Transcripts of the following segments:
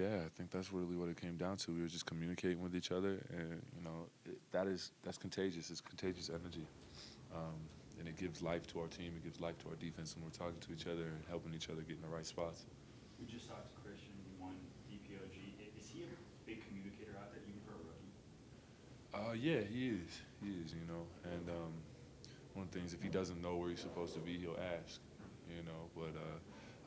Yeah, I think that's really what it came down to. We were just communicating with each other, and that's contagious. It's contagious energy, and it gives life to our team. It gives life to our defense when we're talking to each other and helping each other get in the right spots. We just talked to Christian. He won DPOG. Is he a big communicator out there, even for a rookie? Yeah, he is. He is, and one of the things, if he doesn't know where he's supposed to be, he'll ask, But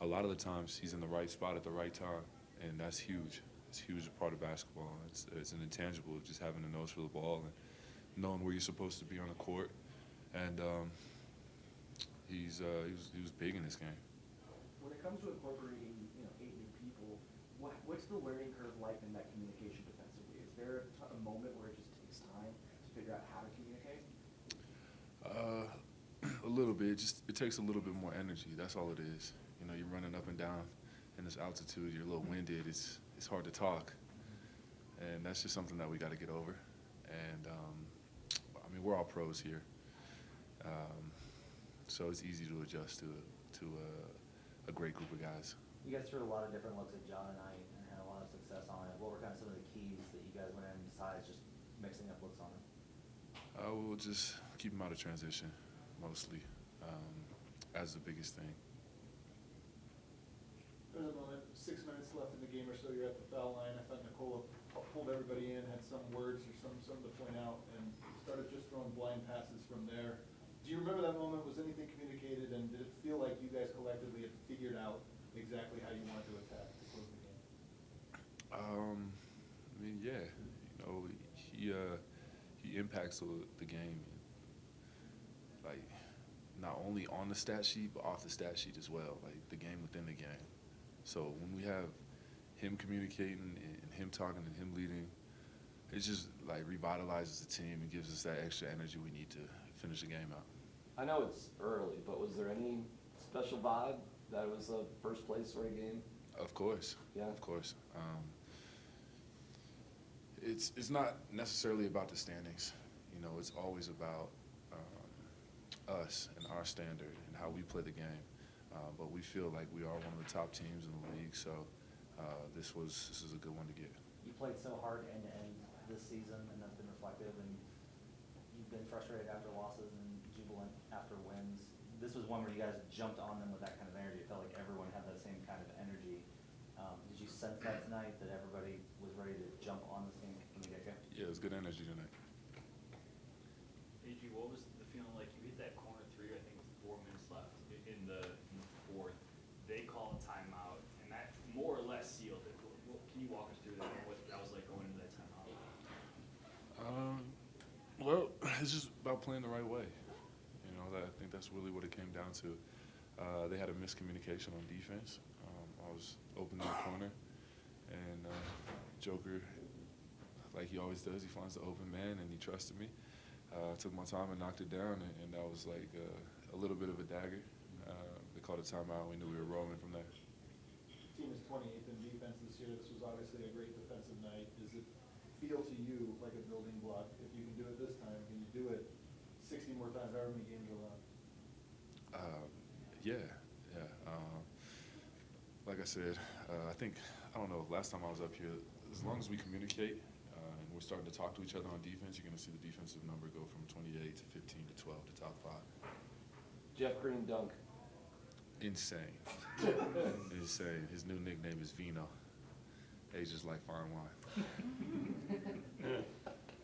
a lot of the times, he's in the right spot at the right time, and that's huge. It's a huge part of basketball. It's an intangible, just having a nose for the ball and knowing where you're supposed to be on the court. And he was big in this game. When it comes to incorporating, 8 new people, what's the learning curve like in that communication defensively? Is there a moment where it just takes time to figure out how to communicate? A little bit. It takes a little bit more energy. That's all it is. You're running up and down in this altitude. You're a little winded. It's hard to talk, and that's just something that we got to get over. And we're all pros here, so it's easy to adjust to a great group of guys. You guys threw a lot of different looks at John tonight and had a lot of success on it. What were kind of some of the keys that you guys went in besides just mixing up looks on him? We'll just keep him out of transition, mostly, as the biggest thing. There's a moment, 6 minutes left in the game or so, you're at the foul line. I thought Nikola pulled everybody in, had some words or something to point out, and started just throwing blind passes from there. Do you remember that moment? Was anything communicated, and did it feel like you guys collectively had figured out exactly how you wanted to attack to close the game? Yeah, he impacts the game, like not only on the stat sheet but off the stat sheet as well, like the game within the game. So when we have him communicating and him talking and him leading, it just like revitalizes the team and gives us that extra energy we need to finish the game out. I know it's early, but was there any special vibe that it was a first place sort of game? Of course. Yeah. Of course. It's not necessarily about the standings. It's always about us and our standard and how we play the game. But we feel like we are one of the top teams in the league, so this is a good one to get. You played so hard end-to-end this season, and that's been reflective, and you've been frustrated after losses and jubilant after wins. This was one where you guys jumped on them with that kind of energy. It felt like everyone had that same kind of energy. Did you sense that tonight, that everybody was ready to jump on this thing from the get-go? Yeah, it was good energy tonight. AG, what was the feeling like? You hit that corner three, I think with 4 minutes left in the fourth. They call a timeout, and that more or less sealed it. Can you walk us through that, what that was like going into that timeout? Well, it's just about playing the right way. I think that's really what it came down to. They had a miscommunication on defense. I was open in the corner, and Joker, like he always does, he finds the open man, and he trusted me. I took my time and knocked it down, and that was like a little bit of a dagger. They called a timeout. We knew we were rolling from there. The team is 28th in defense this year. This was obviously a great defensive night. Does it feel to you like a building block? If you can do it this time, can you do it 60 more times, however many games are left? Yeah. Like I said, I don't know, last time I was up here, as long as we communicate and we're starting to talk to each other on defense, you're going to see the defensive number go from 28 to 15 to 12 to top 5. Jeff Green dunk. Insane. Insane. His new nickname is Vino. Ages like fine wine.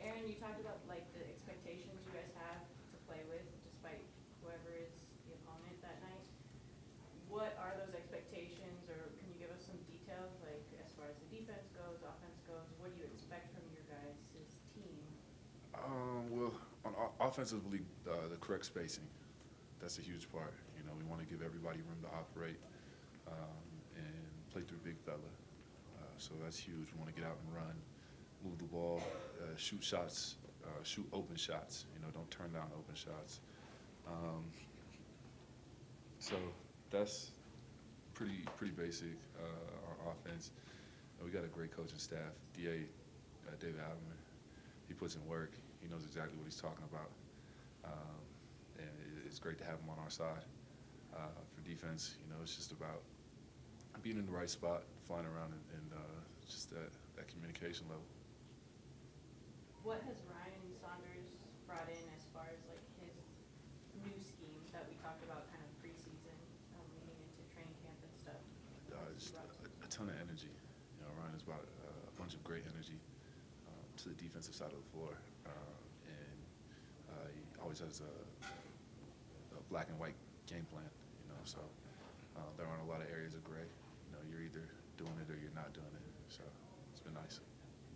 Aaron, you talked about like the expectations you guys have to play with, despite whoever is the opponent that night. What are those expectations, or can you give us some details, like as far as the defense goes, offense goes? What do you expect from your guys' team? Well, offensively, the correct spacing. That's a huge part. We want to give everybody room to operate and play through big fella. So that's huge. We want to get out and run, move the ball, shoot shots, shoot open shots. Don't turn down open shots. So that's pretty basic. Our offense. We got a great coaching staff. DA David Allen. He puts in work. He knows exactly what he's talking about, and it's great to have him on our side. For defense, it's just about being in the right spot, flying around, and just that communication level. What has Ryan Saunders brought in as far as like his new scheme that we talked about kind of preseason, leading into training camp and stuff? Just a ton of energy. You know, Ryan has brought a bunch of great energy to the defensive side of the floor, and he always has a black and white game plan. You know, so there aren't a lot of areas of gray. You know, you're either doing it or you're not doing it. So it's been nice.